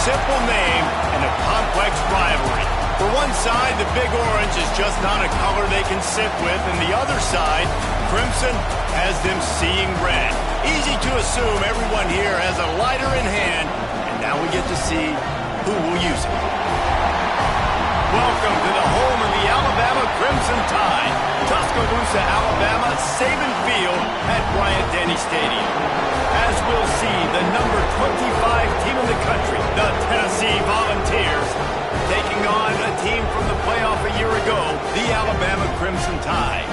simple name and a complex rivalry. For one side, the Big Orange is just not a color they can sit with, and the other side, Crimson, has them seeing red. Easy to assume everyone here has a lighter in hand, and now we get to see who will use it. Welcome to the home of the Alabama Crimson Tide, Tuscaloosa, Alabama, Saban Field at Bryant-Denny Stadium. As we'll see, the number 25 team in the country, the Tennessee Volunteers, taking on a team from the playoff a year ago, the Alabama Crimson Tide.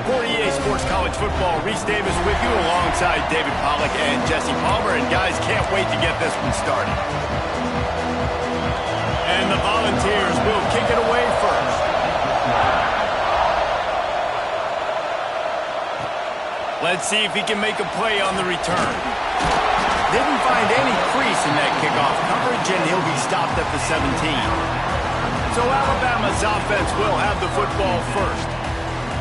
For EA Sports College Football, Reese Davis with you alongside David Pollack and Jesse Palmer. And guys, can't wait to get this one started. And the Volunteers will kick it away first. Let's see if he can make a play on the return. Didn't find any crease in that kickoff coverage, and he'll be stopped at the 17. So Alabama's offense will have the football first.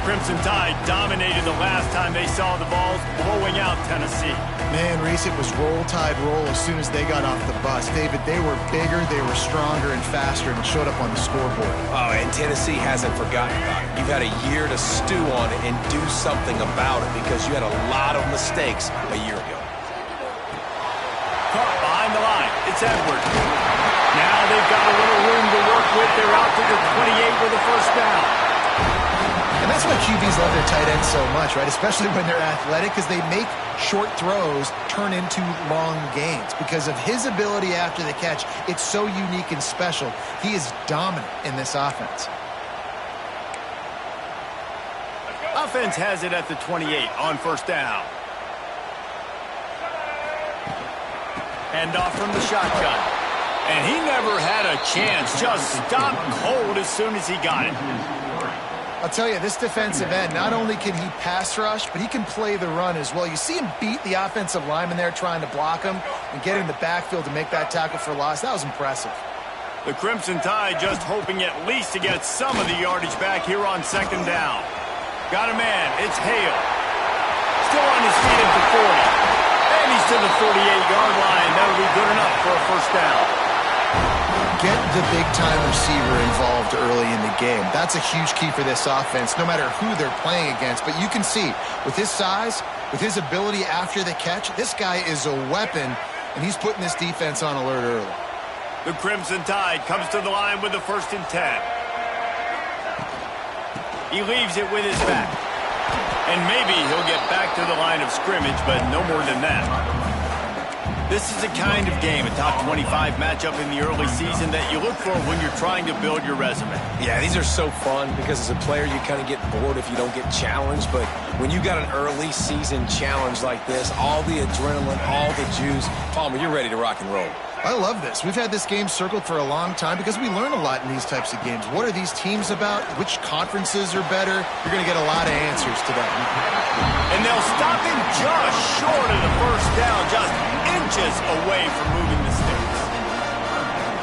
Crimson Tide dominated the last time they saw the balls blowing out Tennessee. Man, Reese, it was roll, Tide, roll as soon as they got off the bus. David, they were bigger, they were stronger and faster, and it showed up on the scoreboard. Oh, and Tennessee hasn't forgotten about it. You've had a year to stew on it and do something about it because you had a lot of mistakes a year ago. Caught behind the line. It's Edwards. Now they've got a little room to work with. They're out to the 28 with a first down. And that's why QBs love their tight ends so much, right? Especially when they're athletic, because they make short throws turn into long gains. Because of his ability after the catch, it's so unique and special. He is dominant in this offense. Offense has it at the 28 on first down. Hand off from the shotgun. And he never had a chance. Just stopped cold as soon as he got it. I'll tell you, this defensive end, not only can he pass rush, but he can play the run as well. You see him beat the offensive lineman there trying to block him and get in the backfield to make that tackle for loss. That was impressive. The Crimson Tide just hoping at least to get some of the yardage back here on second down. Got a man. It's Hale. Still on his feet at the 40. And he's to the 48-yard line. That'll be good enough for a first down. Get the big-time receiver involved early in the game. That's a huge key for this offense, no matter who they're playing against. But you can see, with his size, with his ability after the catch, this guy is a weapon, and he's putting this defense on alert early. The Crimson Tide comes to the line with the 1st and 10. He leaves it with his back. And maybe he'll get back to the line of scrimmage, but no more than that. This is the kind of game, a top 25 matchup in the early season that you look for when you're trying to build your resume. Yeah, these are so fun because as a player you kind of get bored if you don't get challenged, but when you got an early season challenge like this, all the adrenaline, all the juice, Palmer, you're ready to rock and roll. I love this. We've had this game circled for a long time because we learn a lot in these types of games. What are these teams about? Which conferences are better? You're going to get a lot of answers to that. And they'll stop him just short of the first down, just inches away from moving the sticks.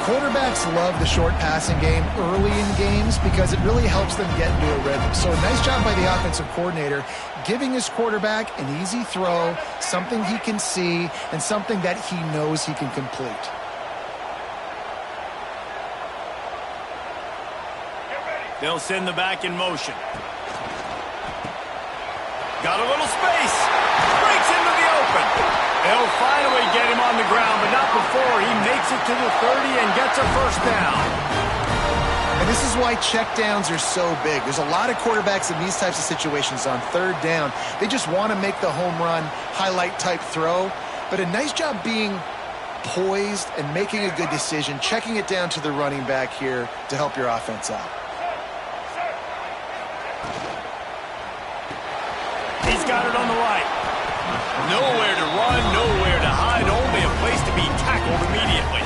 Quarterbacks love the short passing game early in games because it really helps them get into a rhythm. So a nice job by the offensive coordinator giving his quarterback an easy throw, something he can see, and something that he knows he can complete. They'll send the back in motion. Got a little space. Breaks into the open. They'll finally get him on the ground, but not before he makes it to the 30 and gets a first down. And this is why checkdowns are so big. There's a lot of quarterbacks in these types of situations on third down. They just want to make the home run, highlight type throw. But a nice job being poised and making a good decision, checking it down to the running back here to help your offense out. He's got it on the right. Nowhere to run, nowhere to hide, only a place to be tackled immediately.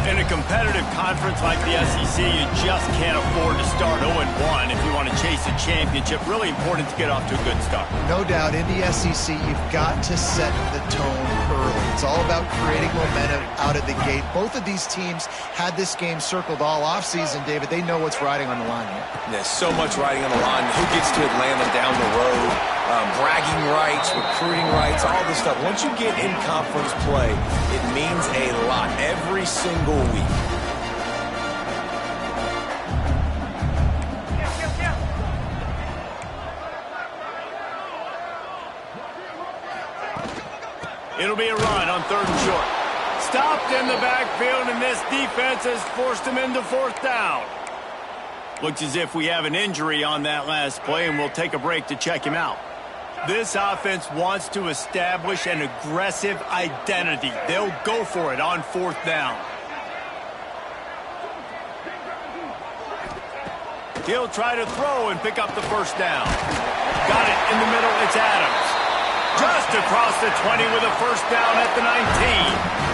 In a competitive conference like the SEC, you just can't afford to start 0-1 if you want to chase a championship. Really important to get off to a good start. No doubt, in the SEC, you've got to set the tone early. It's all about creating momentum out of the gate. Both of these teams had this game circled all offseason, David. They know what's riding on the line here. There's so much riding on the line. Who gets to Atlanta down the road? Bragging rights, recruiting rights, all this stuff. Once you get in conference play, it means means a lot every single week. It'll be a run on 3rd and short. Stopped in the backfield, and this defense has forced him into 4th down. Looks as if we have an injury on that last play, and we'll take a break to check him out. This offense wants to establish an aggressive identity. They'll go for it on 4th down. He'll try to throw and pick up the 1st down. Got it in the middle. It's Adams. Just across the 20 with a 1st down at the 19.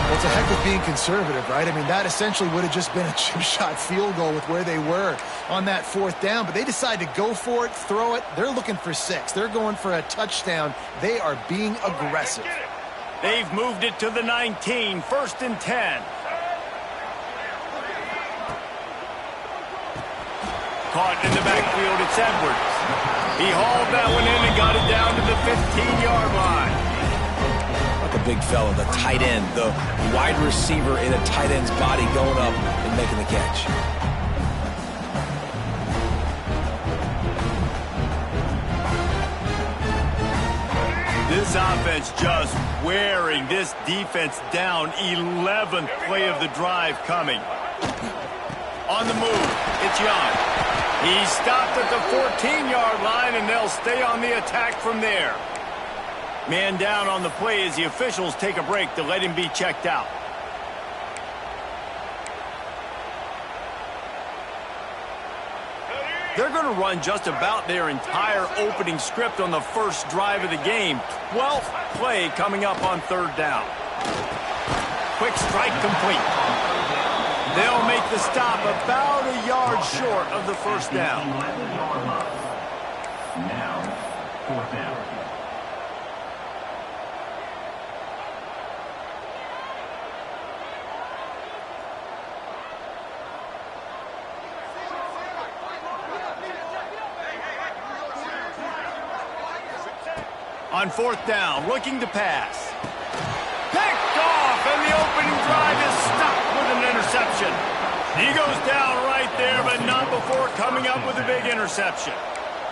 Well, it's a heck of being conservative, right? I mean, that essentially would have just been a chip shot field goal with where they were on that 4th down. But they decide to go for it, throw it. They're looking for 6. They're going for a touchdown. They are being aggressive. They've moved it to the 19, 1st and 10. Caught in the backfield, it's Edwards. He hauled that one in and got it down to the 15-yard line. The big fella, the tight end, the wide receiver in a tight end's body going up and making the catch. This offense just wearing this defense down. 11th play of the drive coming. On the move, it's Young. He stopped at the 14-yard line, and they'll stay on the attack from there. Man down on the play as the officials take a break to let him be checked out. They're going to run just about their entire opening script on the first drive of the game. 12th play coming up on 3rd down. Quick strike complete. They'll make the stop about a yard short of the 1st down. Now, 4th down. On 4th down, looking to pass. Picked off, and the opening drive is stopped with an interception. He goes down right there, but not before coming up with a big interception.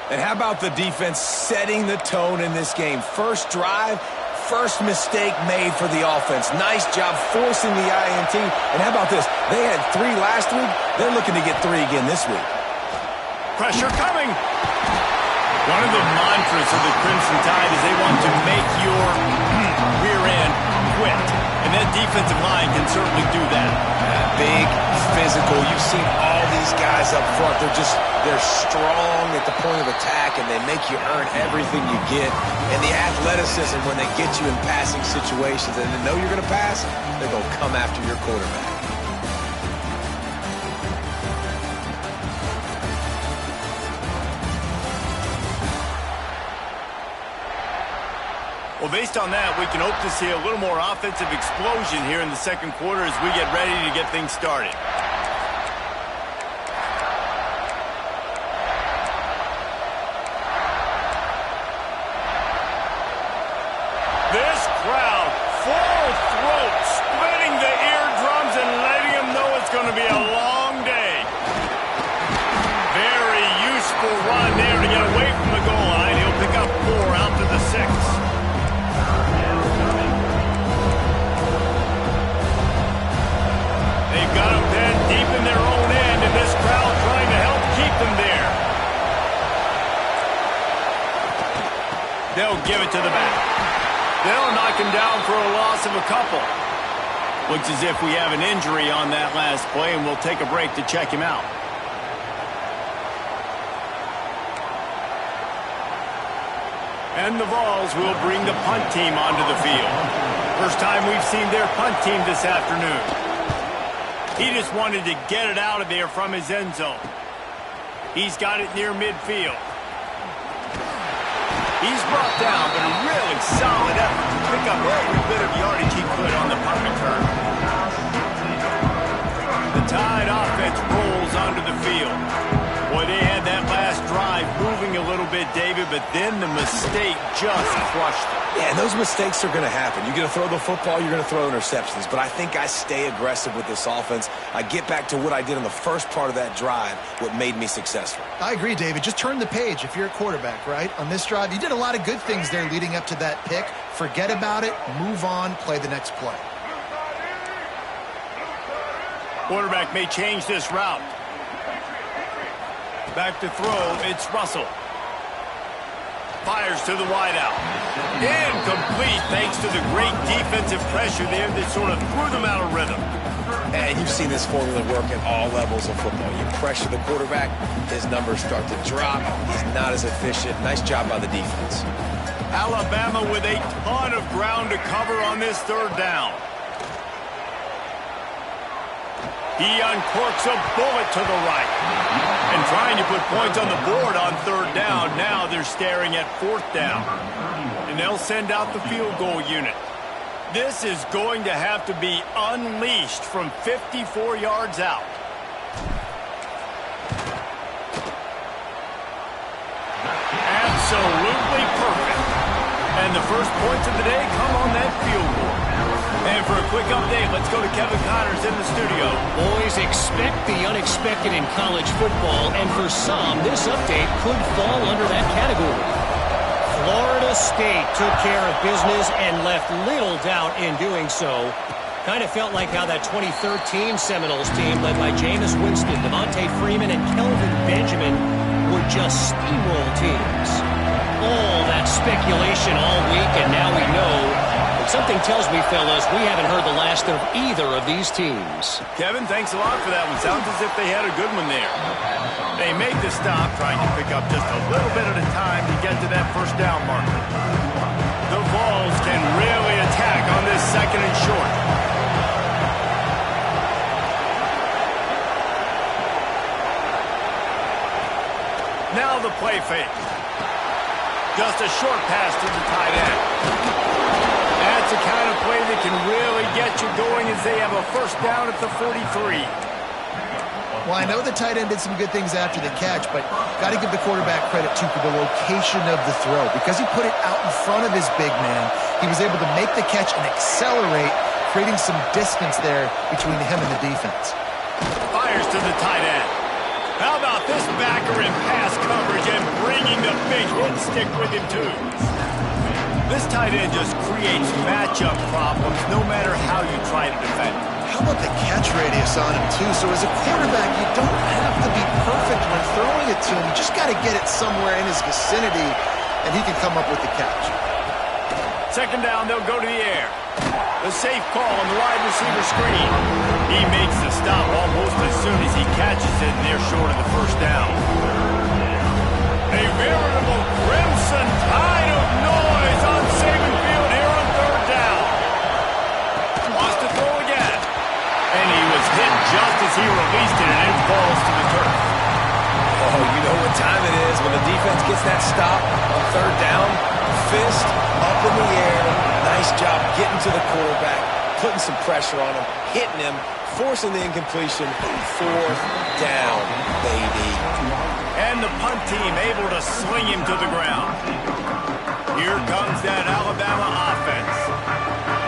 And how about the defense setting the tone in this game? First drive, first mistake made for the offense. Nice job forcing the INT. And how about this? They had 3 last week. They're looking to get 3 again this week. Pressure coming. One of the mantras of the Crimson Tide is they want to make your rear end quit. And that defensive line can certainly do that. Big, physical. You've seen all these guys up front. They're strong at the point of attack, and they make you earn everything you get. And the athleticism when they get you in passing situations and they know you're going to pass, they're going to come after your quarterback. Well, based on that, we can hope to see a little more offensive explosion here in the 2nd quarter as we get ready to get things started. This crowd, full throat, splitting the eardrums and letting them know it's going to be a long day. Very useful run there to get away from the goal line. He'll pick up 4 out to the 6. They've got them pinned deep in their own end, and this crowd trying to help keep them there. They'll give it to the back. They'll knock him down for a loss of a couple. Looks as if we have an injury on that last play, and we'll take a break to check him out. And the Vols will bring the punt team onto the field. First time we've seen their punt team this afternoon. He just wanted to get it out of there from his end zone. He's got it near midfield. He's brought down, but a really solid effort to pick up every bit of yardage he could on the punt return. The Tide offense rolls onto the field. Boy, they had that last drive moving a little bit, David, but then the mistake just crushed him. Yeah, and those mistakes are going to happen. You're going to throw the football, you're going to throw interceptions. But I think I stay aggressive with this offense. I get back to what I did in the first part of that drive, what made me successful. I agree, David. Just turn the page if you're a quarterback, right? On this drive, you did a lot of good things there leading up to that pick. Forget about it, move on, play the next play. Quarterback may change this route. Back to throw, it's Russell. Fires to the wideout. Incomplete thanks to the great defensive pressure there that sort of threw them out of rhythm. And you've seen this formula work at all levels of football. You pressure the quarterback, his numbers start to drop. He's not as efficient. Nice job by the defense. Alabama with a ton of ground to cover on this third down. He uncorks a bullet to the right. And trying to put points on the board on third down. Now they're staring at fourth down. And they'll send out the field goal unit. This is going to have to be unleashed from 54 yards out. Absolutely perfect. And the first points of the day come on that field goal. And for a quick update, let's go to Kevin Connors in the studio. Boys, expect the unexpected in college football, and for some, this update could fall under that category. Florida State took care of business and left little doubt in doing so. Kind of felt like how that 2013 Seminoles team, led by Jameis Winston, Devontae Freeman, and Kelvin Benjamin, would just steamroll teams. All that speculation all week, and now we know. Something tells me, fellas, we haven't heard the last of either of these teams. Kevin, thanks a lot for that one. Sounds as if they had a good one there. They make the stop, trying to pick up just a little bit at a time to get to that first down marker. The Vols can really attack on this second and short. Now the play fake. Just a short pass to the tight end. That's the kind of play that can really get you going as they have a first down at the 43. Well, I know the tight end did some good things after the catch, but got to give the quarterback credit, too, for the location of the throw. Because he put it out in front of his big man, he was able to make the catch and accelerate, creating some distance there between him and the defense. Fires to the tight end. How about this backer in pass coverage and bringing the big hit stick with him, too? This tight end just creates matchup problems no matter how you try to defend him. How about the catch radius on him, too? So as a quarterback, you don't have to be perfect when throwing it to him. You just got to get it somewhere in his vicinity, and he can come up with the catch. Second down, they'll go to the air. The safe call on the wide receiver screen. He makes the stop almost as soon as he catches it, and they're short of the first down. A veritable crimson tide of noise on Saban Field here on third down. Wants to throw again. And he was hit just as he released it, and it falls to the turf. Oh, you know what time it is when the defense gets that stop on third down. Fist up in the air. Nice job getting to the quarterback, putting some pressure on him, hitting him, forcing the incompletion. Fourth down, baby. And the punt team able to sling him to the ground. Here comes that Alabama offense.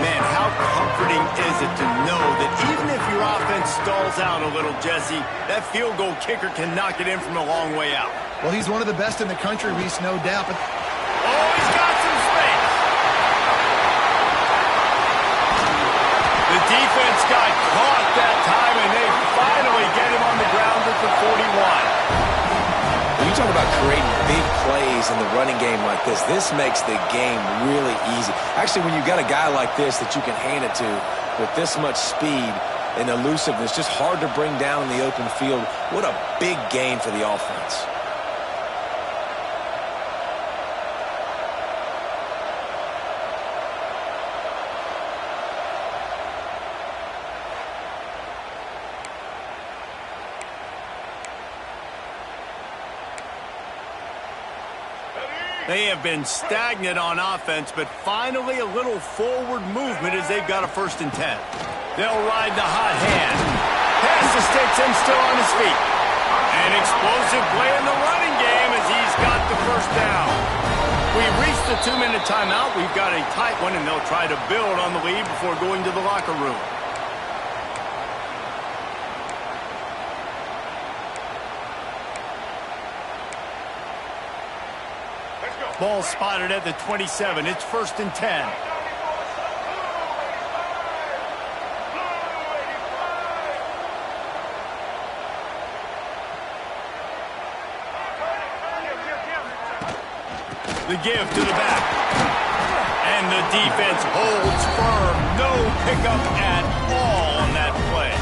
Man, how comforting is it to know that even if your offense stalls out a little, Jesse, that field goal kicker can knock it in from a long way out. Well, he's one of the best in the country, Reese, no doubt. But oh, he's got some space. The defense got caught that time, and they finally get him on the ground at the 41. When you talk about creating big plays in the running game like this makes the game really easy. Actually, when you've got a guy like this that you can hand it to with this much speed and elusiveness, just hard to bring down in the open field, what a big gain for the offense. They have been stagnant on offense, but finally a little forward movement as they've got a 1st and 10. They'll ride the hot hand. Pass the sticks and still on his feet. An explosive play in the running game as he's got the first down. We reached the 2-minute timeout. We've got a tight one, and they'll try to build on the lead before going to the locker room. Ball spotted at the 27. It's 1st and 10. The give to the back. And the defense holds firm. No pickup at all on that play.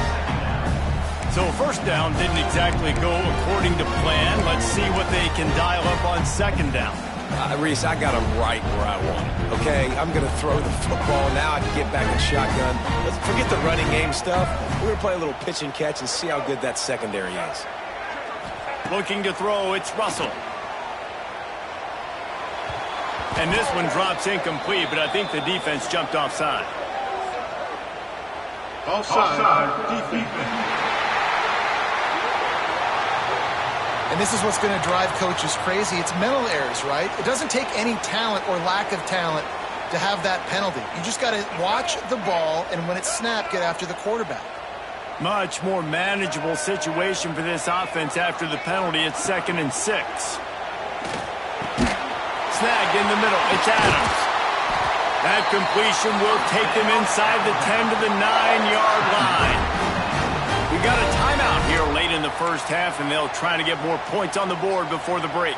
So first down didn't exactly go according to plan. Let's see what they can dial up on 2nd down. Reese, I got him right where I want him. Okay, I'm going to throw the football. Now I can get back in shotgun. Let's forget the running game stuff. We're going to play a little pitch and catch and see how good that secondary is. Looking to throw, it's Russell. And this one drops incomplete, but I think the defense jumped offside. Offside, defense. And this is what's going to drive coaches crazy. It's mental errors, right? It doesn't take any talent or lack of talent to have that penalty. You just got to watch the ball, and when it's snapped, get after the quarterback. Much more manageable situation for this offense after the penalty. It's 2nd and 6. Snagged in the middle. It's Adams. That completion will take them inside the 10 to the 9-yard line. We got a timeout here late in the first half, and they'll try to get more points on the board before the break.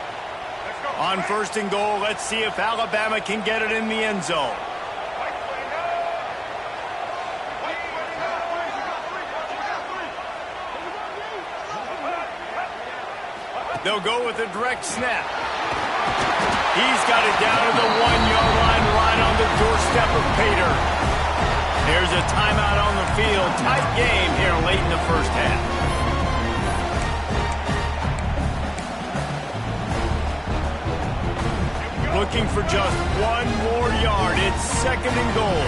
On 1st and goal, let's see if Alabama can get it in the end zone. They'll go with a direct snap. He's got it down to the 1-yard line, right on the doorstep of Pater. There's a timeout on the field. Tight game here late in the first half. Looking for just 1 more yard. It's 2nd and goal.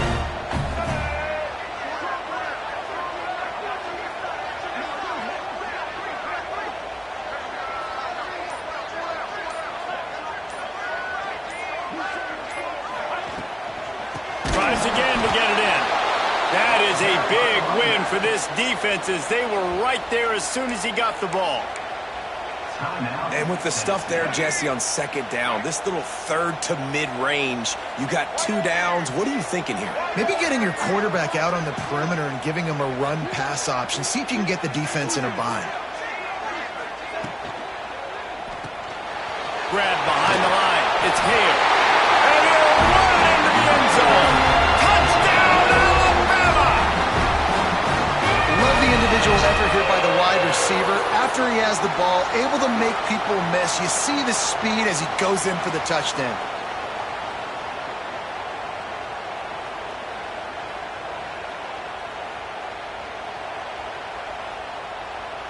Tries again to get it in. That is a big win for this defense as they were right there as soon as he got the ball. And with the stuff there, Jesse, on 2nd down, this little 3rd to mid-range, you got 2 downs. What are you thinking here? Maybe getting your quarterback out on the perimeter and giving him a run-pass option. See if you can get the defense in a bind. Grab behind the line. It's Hale. And he'll run into the end zone. Touchdown, Alabama! Love the individual effort here by the wide receiver. After he has the ball, able to make people miss. You see the speed as he goes in for the touchdown.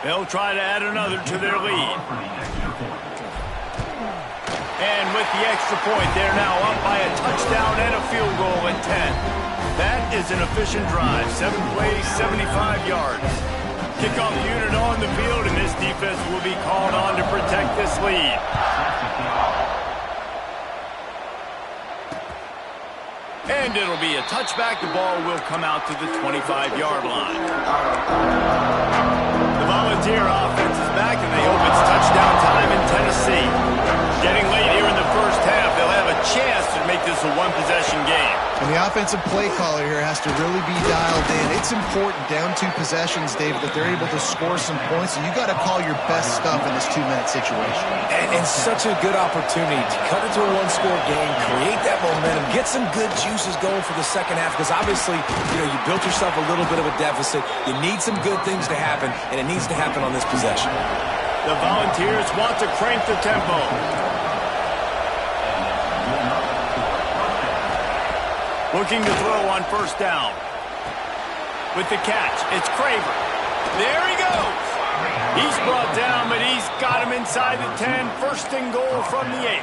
They'll try to add another to their lead. And with the extra point, they're now up by a touchdown and a field goal at 10. That is an efficient drive. 7 plays, 75 yards. Kickoff unit on the field, and this defense will be called on to protect this lead. And it'll be a touchback. The ball will come out to the 25-yard line. The Volunteer offense is back, and they hope it's touchdown time in Tennessee. Getting late here in the first half, they'll have a chance to make this a one-possession game. And the offensive play caller here has to really be dialed in. It's important, down 2 possessions, Dave, that they're able to score some points. And you got to call your best stuff in this 2-minute situation. And such a good opportunity to cut into a 1-score game, create that momentum, get some good juices going for the second half. Because obviously, you built yourself a little bit of a deficit. You need some good things to happen, and it needs to happen on this possession. The Volunteers want to crank the tempo. Looking to throw on 1st down. With the catch, it's Craver. There he goes. He's brought down, but he's got him inside the 10. 1st and goal from the 8.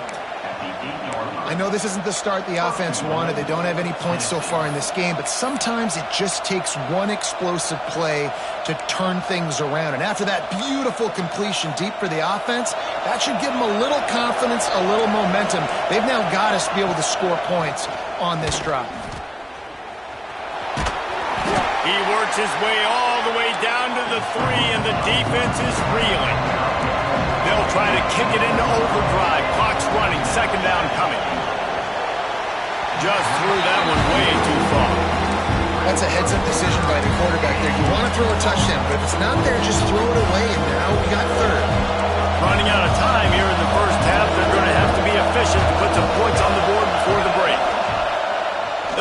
I know this isn't the start the offense wanted. They don't have any points so far in this game, but sometimes it just takes one explosive play to turn things around. And after that beautiful completion deep for the offense, that should give them a little confidence, a little momentum. They've now got to be able to score points on this drive. He works his way all the way down to the 3, and the defense is reeling. They'll try to kick it into overdrive. Clock's running. Second down coming. Just threw that one way too far. That's a heads-up decision by the quarterback there. You want to throw a touchdown, but if it's not there, just throw it away, and now we got third. Running out of time here in the first half. They're going to have to be efficient to put some points on the board before the break.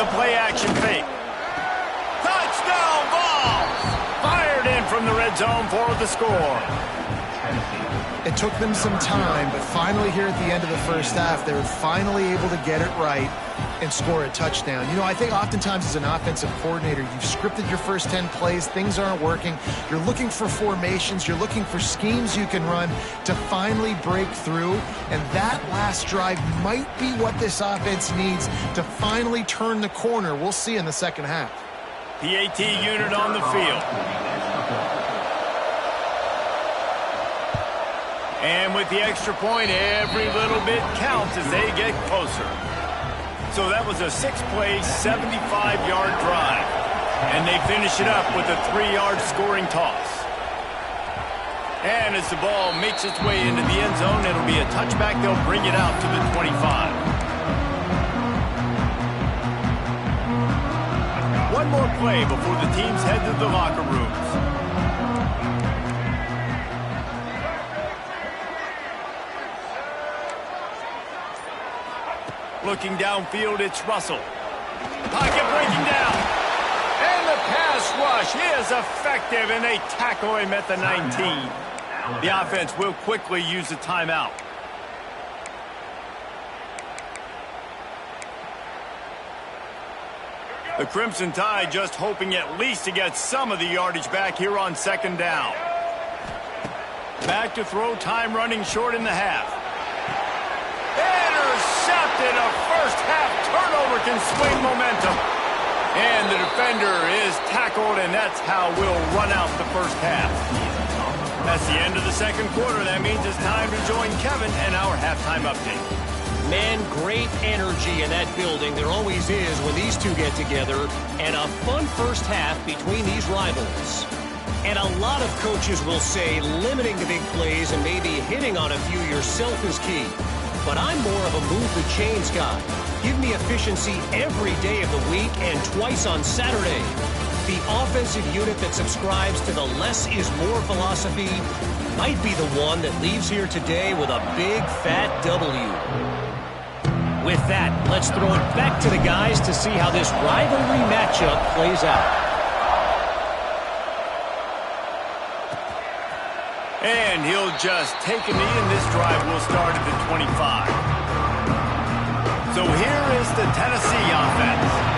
The play-action fake. Touchdown ball! Fired in from the red zone for the score. It took them some time, but finally here at the end of the first half, they were finally able to get it right and score a touchdown. You know, I think oftentimes as an offensive coordinator, you've scripted your first 10 plays, things aren't working. You're looking for formations, you're looking for schemes you can run to finally break through, and that last drive might be what this offense needs to finally turn the corner. We'll see in the second half. PAT unit on the field. And with the extra point, every little bit counts as they get closer. So that was a 6-play, 75-yard drive. And they finish it up with a 3-yard scoring toss. And as the ball makes its way into the end zone, it'll be a touchback. They'll bring it out to the 25. One more play before the teams head to the locker rooms. Looking downfield, it's Russell. Pocket breaking down. And the pass rush is effective, and they tackle him at the 19. The offense will quickly use a timeout. The Crimson Tide just hoping at least to get some of the yardage back here on second down. Back to throw, time running short in the half. Intercepted, a first half turnover can swing momentum. And the defender is tackled, and that's how we'll run out the first half. That's the end of the second quarter. That means it's time to join Kevin and our halftime update. Man, great energy in that building. There always is when these two get together. And a fun first half between these rivals. And a lot of coaches will say limiting the big plays and maybe hitting on a few yourself is key. But I'm more of a move the chains guy. Give me efficiency every day of the week and twice on Saturday. The offensive unit that subscribes to the less is more philosophy might be the one that leaves here today with a big fat W. With that, let's throw it back to the guys to see how this rivalry matchup plays out. And he'll just take a knee, and this drive will start at the 25. So here is the Tennessee offense.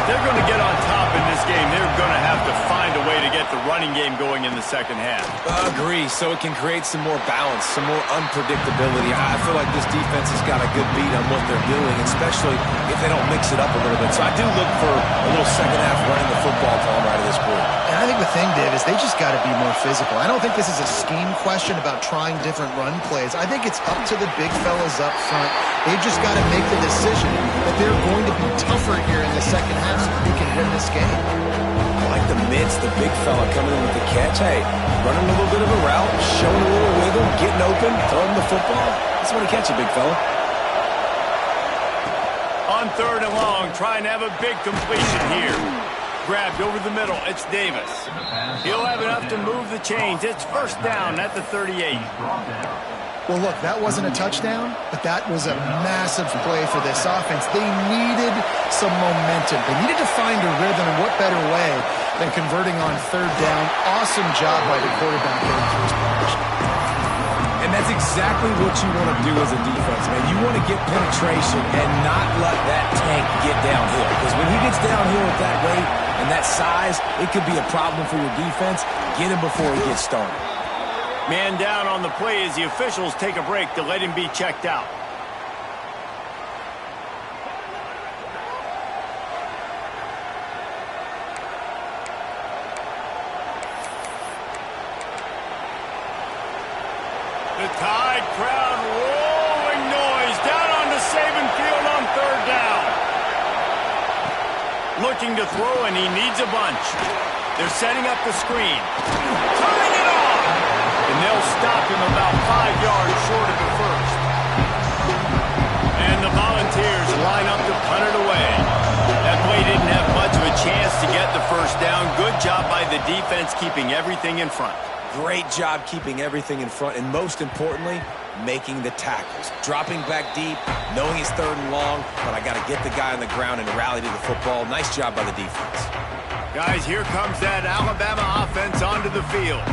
They're going to get on top in this game. They're going to have to find a way to get the running game going in the second half. Agree, so it can create some more balance, some more unpredictability. I feel like this defense has got a good beat on what they're doing, especially if they don't mix it up a little bit. So I do look for a little second half running the football from out of this group. And I think the thing, Dave, is they just got to be more physical. I don't think this is a scheme question about trying different run plays. I think it's up to the big fellas up front. They've just got to make the decision that they're going to be tougher here in the second half so they can win this game. I like the mitts, the big fella coming in with the catch. Hey, running a little bit of a route, showing a little wiggle, getting open, throwing the football. That's when he catch you, big fella. On third and long, trying to have a big completion here. Grabbed over the middle, it's Davis. He'll have enough to move the chains. It's first down at the 38. Well, look, that wasn't a touchdown, but that was a massive play for this offense. They needed some momentum. They needed to find a rhythm, and what better way than converting on third down. Awesome job by the quarterback getting through his progression. And that's exactly what you want to do as a defense, man. You want to get penetration and not let that tank get downhill. Because when he gets downhill at that rate and that size, it could be a problem for your defense. Get him before he gets started. Man down on the play as the officials take a break to let him be checked out. The Tide crowd rolling noise down onto Saban Field on third down. Looking to throw, and he needs a bunch. They're setting up the screen. Turning it on! And they'll stop him about 5 yards short of the first. And the Volunteers line up to punt it away. That play didn't have much of a chance to get the first down. Good job by the defense keeping everything in front. Great job keeping everything in front, and most importantly, making the tackles. Dropping back deep, knowing it's third and long, but I got to get the guy on the ground and rally to the football. Nice job by the defense. Guys, here comes that Alabama offense onto the field.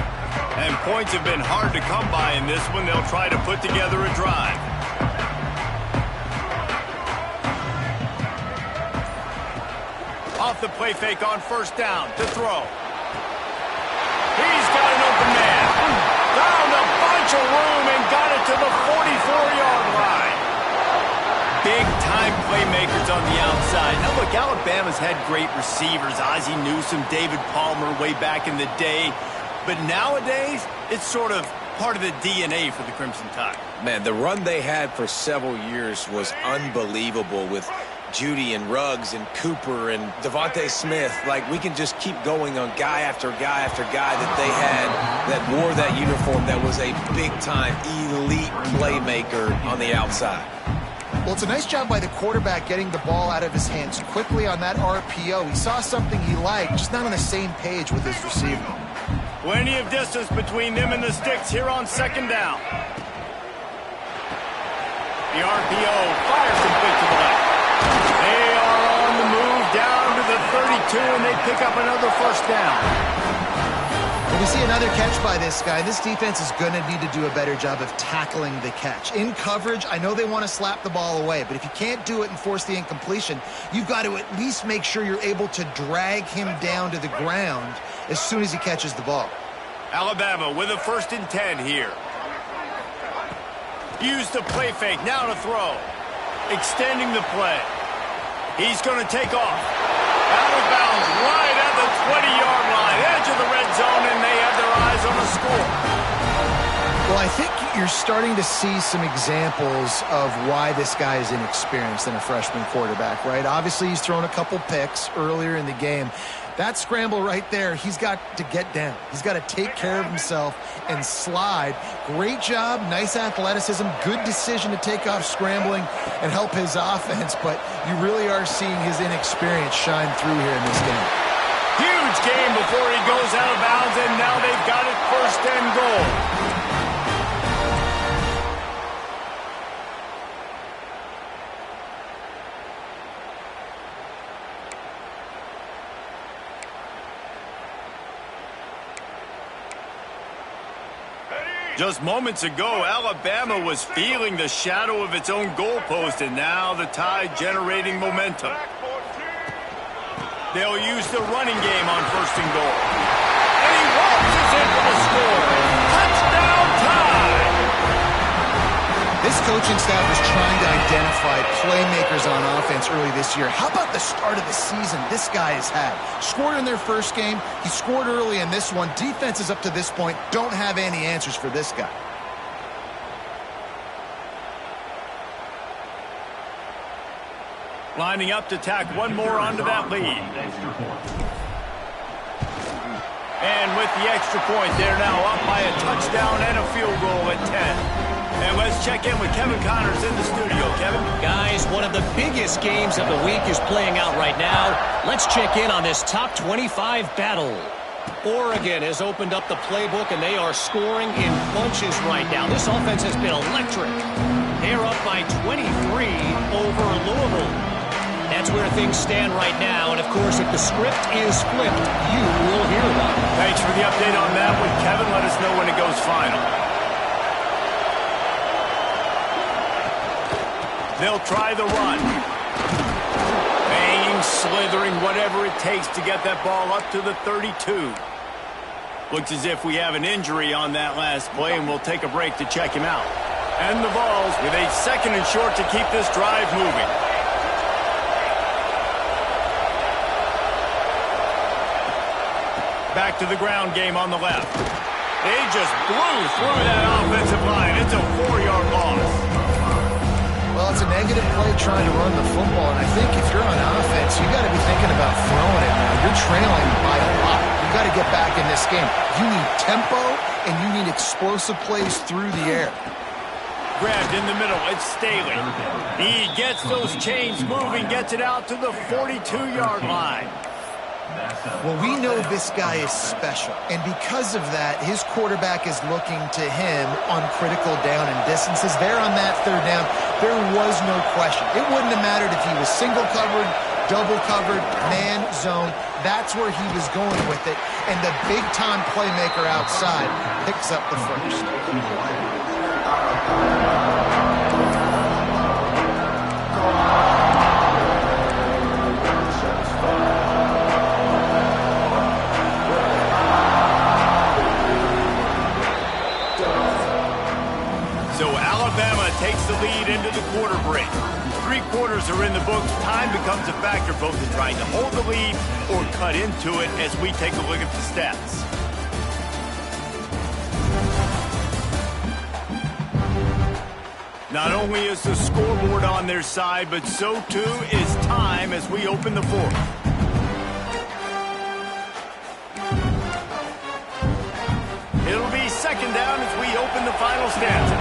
And points have been hard to come by in this one. They'll try to put together a drive. Off the play fake on first down to throw. He's got an open man. Found a bunch of room and got it to the 44-yard line. Big-time playmakers on the outside. Now, look, Alabama's had great receivers. Ozzie Newsome, David Palmer way back in the day. But nowadays, it's sort of part of the DNA for the Crimson Tide. Man, the run they had for several years was unbelievable with Judy and Ruggs and Cooper and Devontae Smith. Like, we can just keep going on guy after guy after guy that they had that wore that uniform that was a big-time elite playmaker on the outside. Well, it's a nice job by the quarterback getting the ball out of his hands quickly on that RPO. He saw something he liked, just not on the same page with his receiver. Plenty of distance between them and the sticks here on second down. The RPO fires complete to the left. They are on the move down to the 32, and they pick up another first down. When we see another catch by this guy, this defense is going to need to do a better job of tackling the catch. In coverage, I know they want to slap the ball away, but if you can't do it and force the incompletion, you've got to at least make sure you're able to drag him down to the ground as soon as he catches the ball. Alabama with a 1st and 10 here. Use the play fake, now to throw. Extending the play. He's going to take off. Out of bounds right at the 20-yard line. Edge of the red zone, and they have their eyes on the score. Well, I think you're starting to see some examples of why this guy is inexperienced in a freshman quarterback, right? Obviously, he's thrown a couple picks earlier in the game. That scramble right there, he's got to get down. He's got to take care of himself and slide. Great job, nice athleticism, good decision to take off scrambling and help his offense, but you really are seeing his inexperience shine through here in this game. Huge game before he goes out of bounds, and now they've got it 1st and goal. Just moments ago, Alabama was feeling the shadow of its own goalpost, and now the Tide generating momentum. They'll use the running game on 1st and goal. And he waltzes in for the score. Touchdown Tide! This coaching staff is trying to identify playmakers on offense early this year. How about the start of the season this guy has had? Scored in their first game. He scored early in this one. Defenses up to this point don't have any answers for this guy. Lining up to tack one more onto that lead. And with the extra point, they're now up by a touchdown and a field goal at 10. And let's check in with Kevin Connors in the studio. Kevin? Guys, one of the biggest games of the week is playing out right now. Let's check in on this top 25 battle. Oregon has opened up the playbook, and they are scoring in bunches right now. This offense has been electric. They're up by 23 over Louisville. That's where things stand right now. And, of course, if the script is flipped, you will hear about it. Thanks for the update on that one, Kevin. Let us know when it goes final. They'll try the run. Banging, slithering, whatever it takes to get that ball up to the 32. Looks as if we have an injury on that last play, and we'll take a break to check him out. And the Vols with a 2nd and short to keep this drive moving. Back to the ground game on the left. They just blew through that offensive line. It's a 4-yard loss. Well, it's a negative play trying to run the football, and I think if you're on offense, you got to be thinking about throwing it now. You're trailing by a lot. You got to get back in this game. You need tempo, and you need explosive plays through the air. Grabbed in the middle. It's Staley. He gets those chains moving, gets it out to the 42-yard line. Well, we know this guy is special, and because of that, his quarterback is looking to him on critical down and distances. There on that third down, there was no question. It wouldn't have mattered if he was single covered, double covered, man, zone. That's where he was going with it, and the big-time playmaker outside picks up the first. So Alabama takes the lead into the quarter break. 3 quarters are in the books. Time becomes a factor both in trying to hold the lead or cut into it as we take a look at the stats. Not only is the scoreboard on their side, but so too is time as we open the fourth. It'll be second down as we open the final stanza.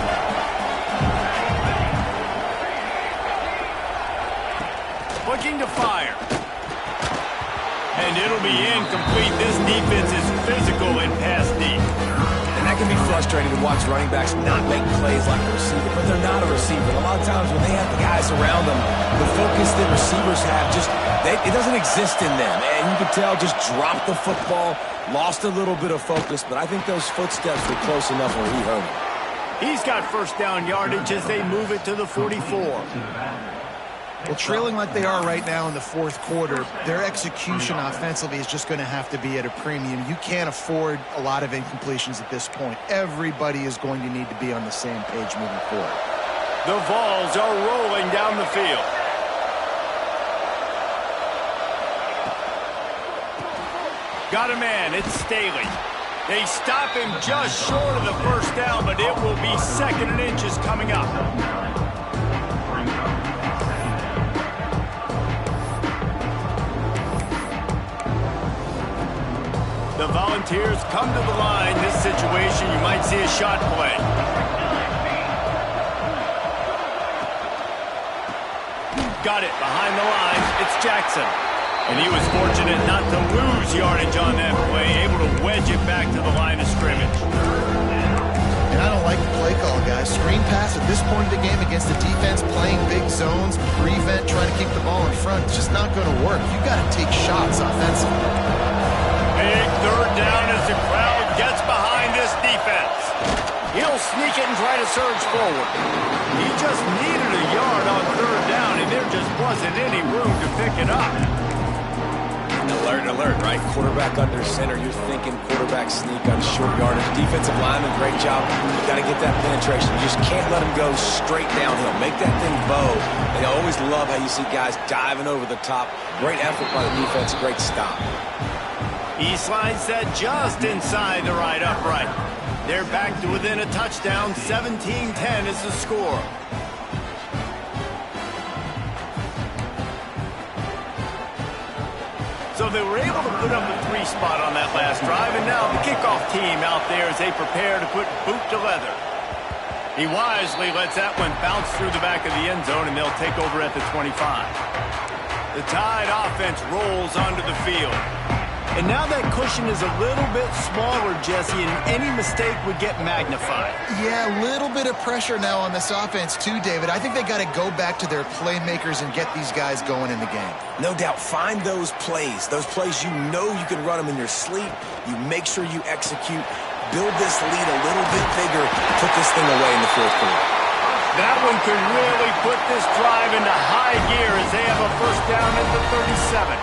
Looking to fire. And it'll be incomplete. This defense is physical and pass deep. And that can be frustrating to watch running backs not make plays like a receiver, but they're not a receiver. A lot of times when they have the guys around them, the focus that receivers have it doesn't exist in them. And you can tell just dropped the football, lost a little bit of focus, but I think those footsteps were close enough where he heard it. He's got first down yardage as they move it to the 44. Well, trailing like they are right now in the fourth quarter, their execution offensively is just going to have to be at a premium. You can't afford a lot of incompletions at this point. Everybody is going to need to be on the same page moving forward. The Vols are rolling down the field. Got a man, it's Staley. They stop him just short of the first down, but it will be second and inches coming up. The Volunteers come to the line. This situation, you might see a shot play. Got it behind the line. It's Jackson. And he was fortunate not to lose yardage on that play, able to wedge it back to the line of scrimmage. And I don't like the play call, guys. Screen pass at this point of the game against the defense playing big zones, prevent, trying to keep the ball in front. It's just not going to work. You got to take shots offensively. Big third down as the crowd gets behind this defense. He'll sneak it and try to surge forward. He just needed a yard on third down, and there just wasn't any room to pick it up. Alert, right? Quarterback under center. You're thinking quarterback sneak on short yardage. Defensive lineman, great job. You got to get that penetration. You just can't let him go straight downhill. Make that thing bow. And I always love how you see guys diving over the top. Great effort by the defense. Great stop. He slides that just inside the right upright. They're back to within a touchdown. 17-10 is the score. So they were able to put up a 3 spot on that last drive, and now the kickoff team out there as they prepare to put boot to leather. He wisely lets that one bounce through the back of the end zone, and they'll take over at the 25. The Tide offense rolls onto the field. And now that cushion is a little bit smaller, Jesse, and any mistake would get magnified. Yeah, a little bit of pressure now on this offense too, David. I think they got to go back to their playmakers and get these guys going in the game. No doubt, find those plays you know you can run them in your sleep. You make sure you execute. Build this lead a little bit bigger. Put this thing away in the fourth quarter. That one could really put this drive into high gear as they have a first down at the 37.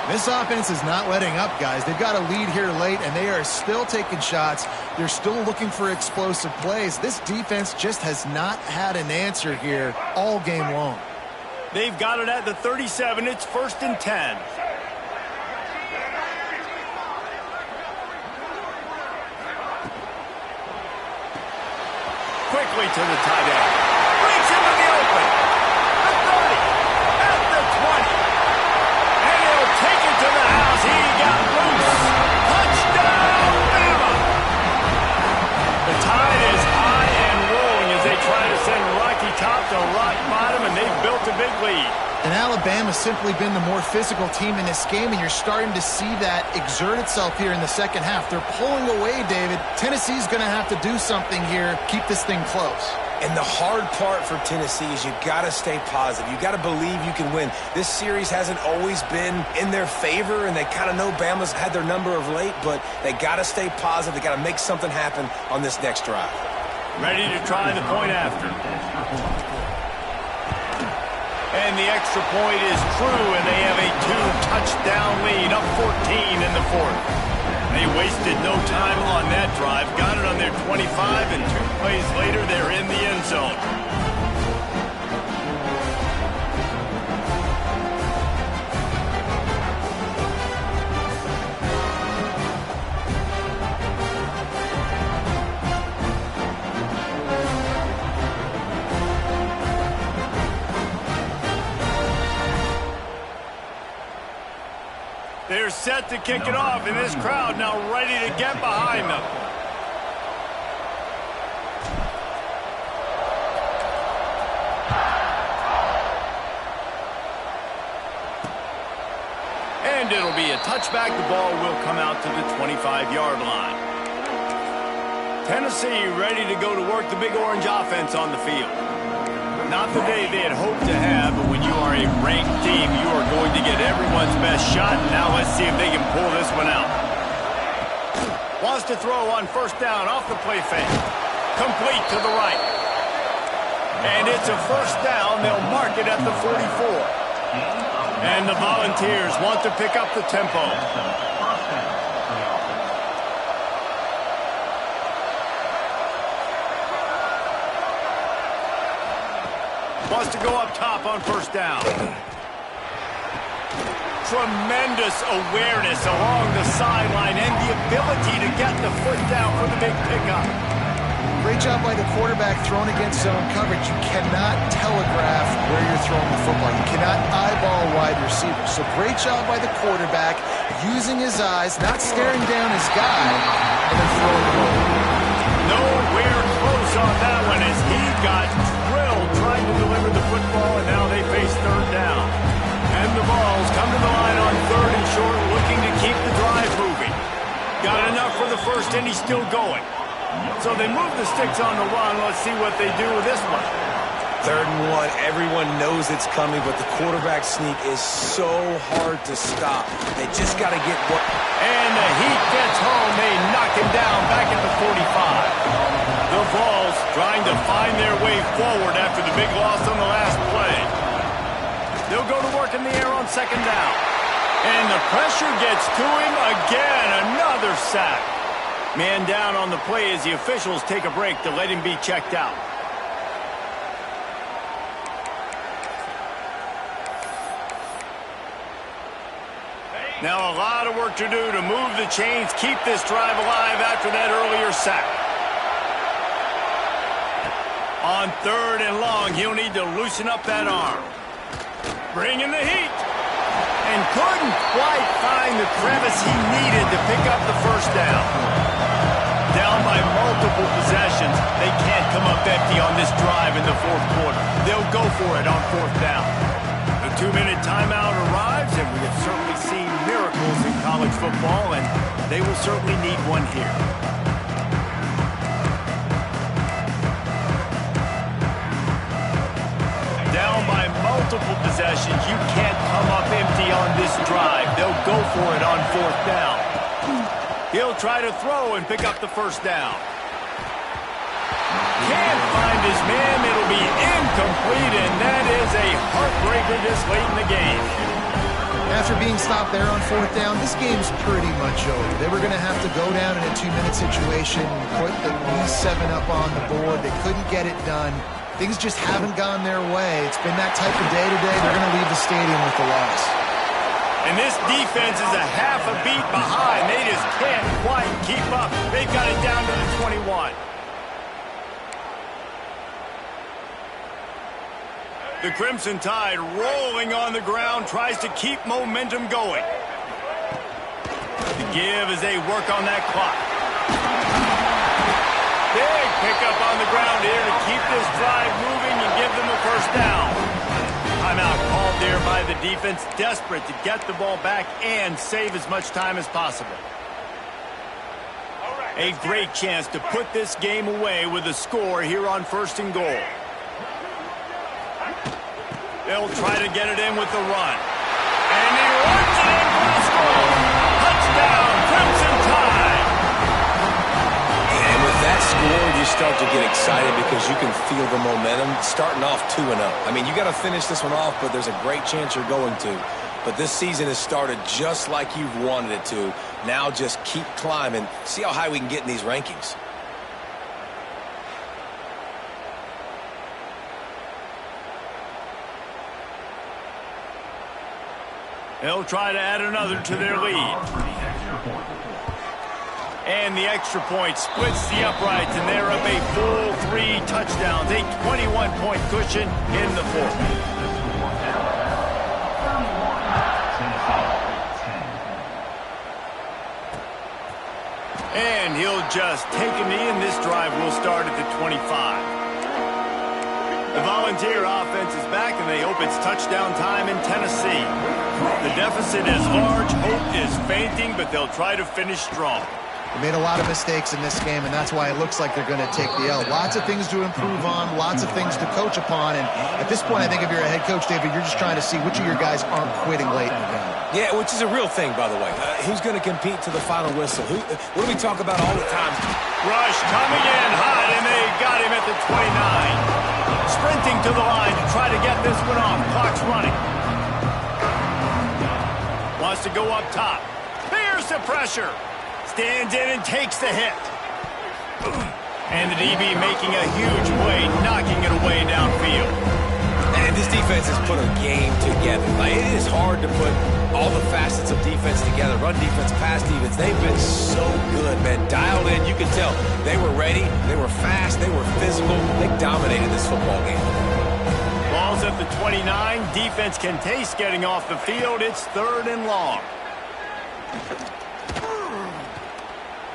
This offense is not letting up, guys. They've got a lead here late, and they are still taking shots. They're still looking for explosive plays. This defense just has not had an answer here all game long. They've got it at the 37. It's first and 10. quickly to the tight end. Breaks into the open. The 30. At the 20. And he'll take it to the house. He got loose. Touchdown, Bama! The tide is high and rolling as they try to send Rocky Top to rock bottom, and they've built a big lead. And Alabama's simply been the more physical team in this game, and you're starting to see that exert itself here in the second half. They're pulling away, David. Tennessee's going to have to do something here, keep this thing close. And the hard part for Tennessee is you got to stay positive. You got to believe you can win. This series hasn't always been in their favor, and they kind of know Bama's had their number of late, but they got to stay positive. They got to make something happen on this next drive. Ready to try the point after. And the extra point is true, and they have a 2-touchdown lead, up 14 in the fourth. They wasted no time on that drive, got it on their 25, and 2 plays later, they're in the end zone. They're set to kick it off, and this crowd now ready to get behind them. And it'll be a touchback. The ball will come out to the 25-yard line. Tennessee ready to go to work the Big Orange offense on the field. Not the day they had hoped to have, but when you are a ranked team, you are going to get everyone's best shot. Now let's see if they can pull this one out. Wants to throw on first down off the play fake. Complete to the right. And it's a first down. They'll mark it at the 44. And the Volunteers want to pick up the tempo. Wants to go up top on first down. Tremendous awareness along the sideline and the ability to get the foot down for the big pickup. Great job by the quarterback thrown against zone coverage. You cannot telegraph where you're throwing the football. You cannot eyeball wide receivers. So great job by the quarterback using his eyes, not staring down his guy, and then throwing the ball. Nowhere close on that one as he got drilled trying to deliver the football, and now they face third down. And the balls come to the line on third and short, looking to keep the drive moving. Got enough for the first, and he's still going. So they move the sticks on the run. Let's see what they do with this one. 3rd and 1, everyone knows it's coming, but the quarterback sneak is so hard to stop. They just got to get what... And the Heat gets home. They knock him down back at the 45. The Vols trying to find their way forward after the big loss on the last play. They'll go to work in the air on second down. And the pressure gets to him again. Another sack. Man down on the play as the officials take a break to let him be checked out. Now a lot of work to do to move the chains, keep this drive alive after that earlier sack. On 3rd and long, he'll need to loosen up that arm. Bring in the heat. And couldn't quite find the crevice he needed to pick up the first down. Down by multiple possessions, they can't come up empty on this drive in the 4th quarter. They'll go for it on 4th down. The 2-minute timeout arrives, and we have certainly seen miracles in college football, and they will certainly need one here. Down by multiple possessions, you can't come up empty on this drive. They'll go for it on 4th down. He'll try to throw and pick up the first down. Can't find his man. It'll be incomplete, and that is a heartbreaker this late in the game. After being stopped there on 4th down, this game's pretty much over. They were going to have to go down in a 2-minute situation, put at least 7 up on the board. They couldn't get it done. Things just haven't gone their way. It's been that type of day today. They're going to leave the stadium with the loss. And this defense is a half a beat behind. They just can't quite keep up. They've got it down to the 21. The Crimson Tide rolling on the ground, tries to keep momentum going. The give as they work on that clock. Big pickup on the ground here to keep this drive moving and give them a first down. Timeout called there by the defense, desperate to get the ball back and save as much time as possible. A great chance to put this game away with a score here on 1st and goal. They'll try to get it in with the run. And he runs it in for a score. Touchdown, Crimson Tide. And with that score, you start to get excited because you can feel the momentum starting off 2-0. I mean, you got to finish this one off, but there's a great chance you're going to. But this season has started just like you've wanted it to. Now just keep climbing. See how high we can get in these rankings. They'll try to add another to their lead. And the extra point splits the uprights, and they're up a full 3 touchdowns. A 21-point cushion in the 4th. And he'll just take a knee, and this drive will start at the 25. The Volunteer offense is back, and they hope it's touchdown time in Tennessee. The deficit is large, hope is fainting, but they'll try to finish strong. They made a lot of mistakes in this game, and that's why it looks like they're going to take the L. Lots of things to improve on, lots of things to coach upon, and at this point, I think if you're a head coach, David, you're just trying to see which of your guys aren't quitting late in the game. Yeah, which is a real thing, by the way. Who's going to compete to the final whistle? What do we talk about all the time? Rush coming in hot, and they got him at the 29. Sprinting to the line to try to get this one off. Clock's running. Wants to go up top. There's the pressure. Stands in and takes the hit. And the DB making a huge play, knocking it away downfield. And this defense has put a game together. Like, it is hard to put all the facets of defense together. Run defense, pass defense. They've been so good, man. Dialed in, you can tell. They were ready. They were fast. They were physical. They dominated this football game. Ball's at the 29. Defense can taste getting off the field. It's 3rd and long.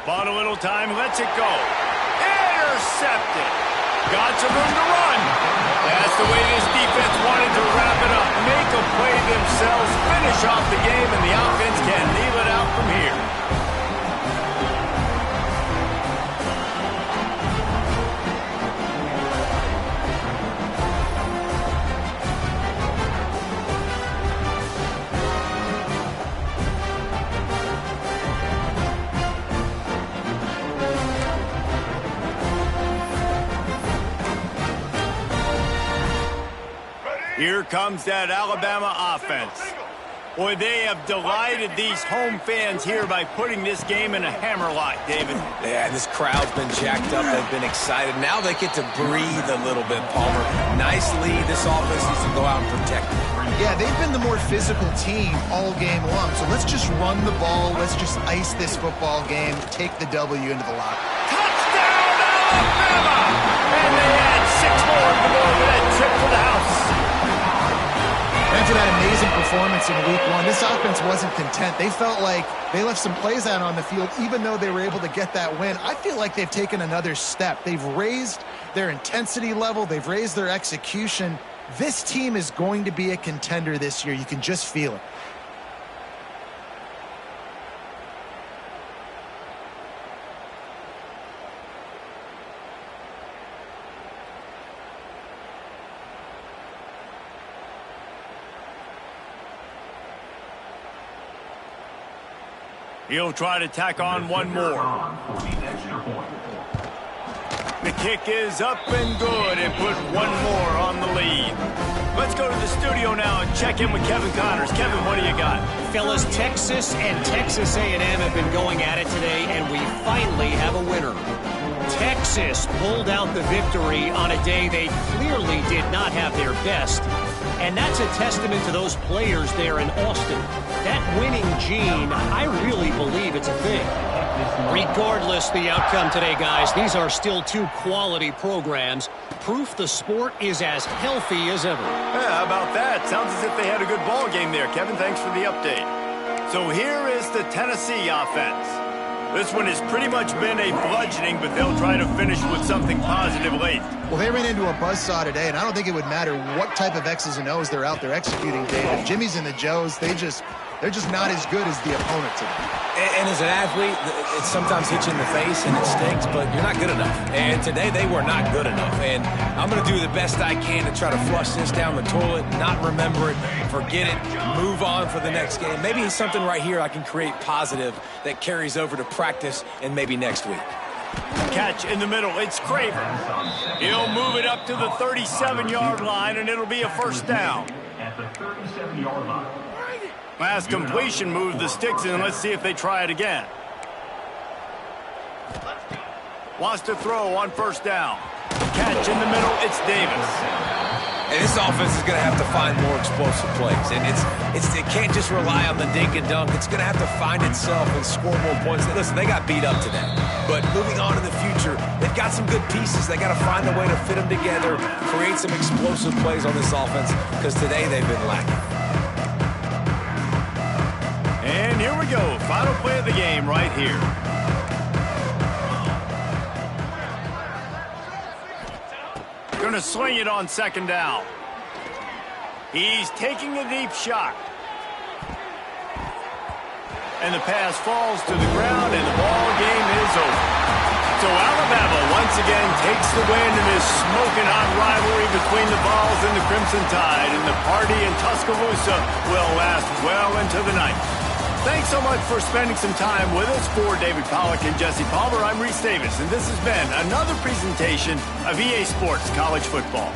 Bought a little time, lets it go. Intercepted. Got some room to run. That's the way this defense wanted to wrap it up. Make a play themselves, finish off the game, and the offense can kneel it out from here. Here comes that Alabama offense. Boy, they have delighted these home fans here by putting this game in a hammerlock, David. Yeah, this crowd's been jacked up. They've been excited. Now they get to breathe a little bit, Palmer. Nice lead. This offense needs to go out and protect it. Yeah, they've been the more physical team all game long. So let's just run the ball. Let's just ice this football game. Take the W into the locker. Touchdown, Alabama! And they add 6 more to go over that trip to the house. After that amazing performance in week 1, this offense wasn't content. They felt like they left some plays out on the field, even though they were able to get that win. I feel like they've taken another step. They've raised their intensity level. They've raised their execution. This team is going to be a contender this year. You can just feel it. He'll try to tack on one more. The kick is up and good and put one more on the lead. Let's go to the studio now and check in with Kevin Connors. Kevin, what do you got? Fellas, Texas and Texas A&M have been going at it today, and we finally have a winner. Texas pulled out the victory on a day they clearly did not have their best. And that's a testament to those players there in Austin. That winning gene, I really believe it's a thing. Regardless the outcome today, guys, these are still two quality programs. Proof the sport is as healthy as ever. Yeah, how about that? Sounds as if they had a good ball game there, Kevin. Thanks for the update. So here is the Tennessee offense. This one has pretty much been a bludgeoning, but they'll try to finish with something positive late. Well, they ran into a buzzsaw today, and I don't think it would matter what type of X's and O's they're out there executing, David. Jimmy's and the Joes, they're just not as good as the opponent today. And as an athlete, it sometimes hits you in the face and it stinks, but you're not good enough. And today they were not good enough. And I'm going to do the best I can to try to flush this down the toilet, not remember it, forget it, move on for the next game. Maybe it's something right here I can create positive that carries over to practice and maybe next week. Catch in the middle. It's Craver. He'll move it up to the 37-yard line, and it'll be a first down. At the 37-yard line. Last completion moved the sticks in. Let's see if they try it again. Wants to throw on first down. Catch in the middle. It's Davis. And this offense is going to have to find more explosive plays. And it can't just rely on the dink and dunk. It's going to have to find itself and score more points. Listen, they got beat up today. But moving on in the future, they've got some good pieces. They got to find a way to fit them together, create some explosive plays on this offense, because today they've been lacking. And here we go. Final play of the game right here. Going to swing it on second down. He's taking a deep shot. And the pass falls to the ground, and the ball game is over. So Alabama once again takes the win in this smoking hot rivalry between the Vols and the Crimson Tide, and the party in Tuscaloosa will last well into the night. Thanks so much for spending some time with us. For David Pollack and Jesse Palmer, I'm Reese Davis, and this has been another presentation of EA Sports College Football.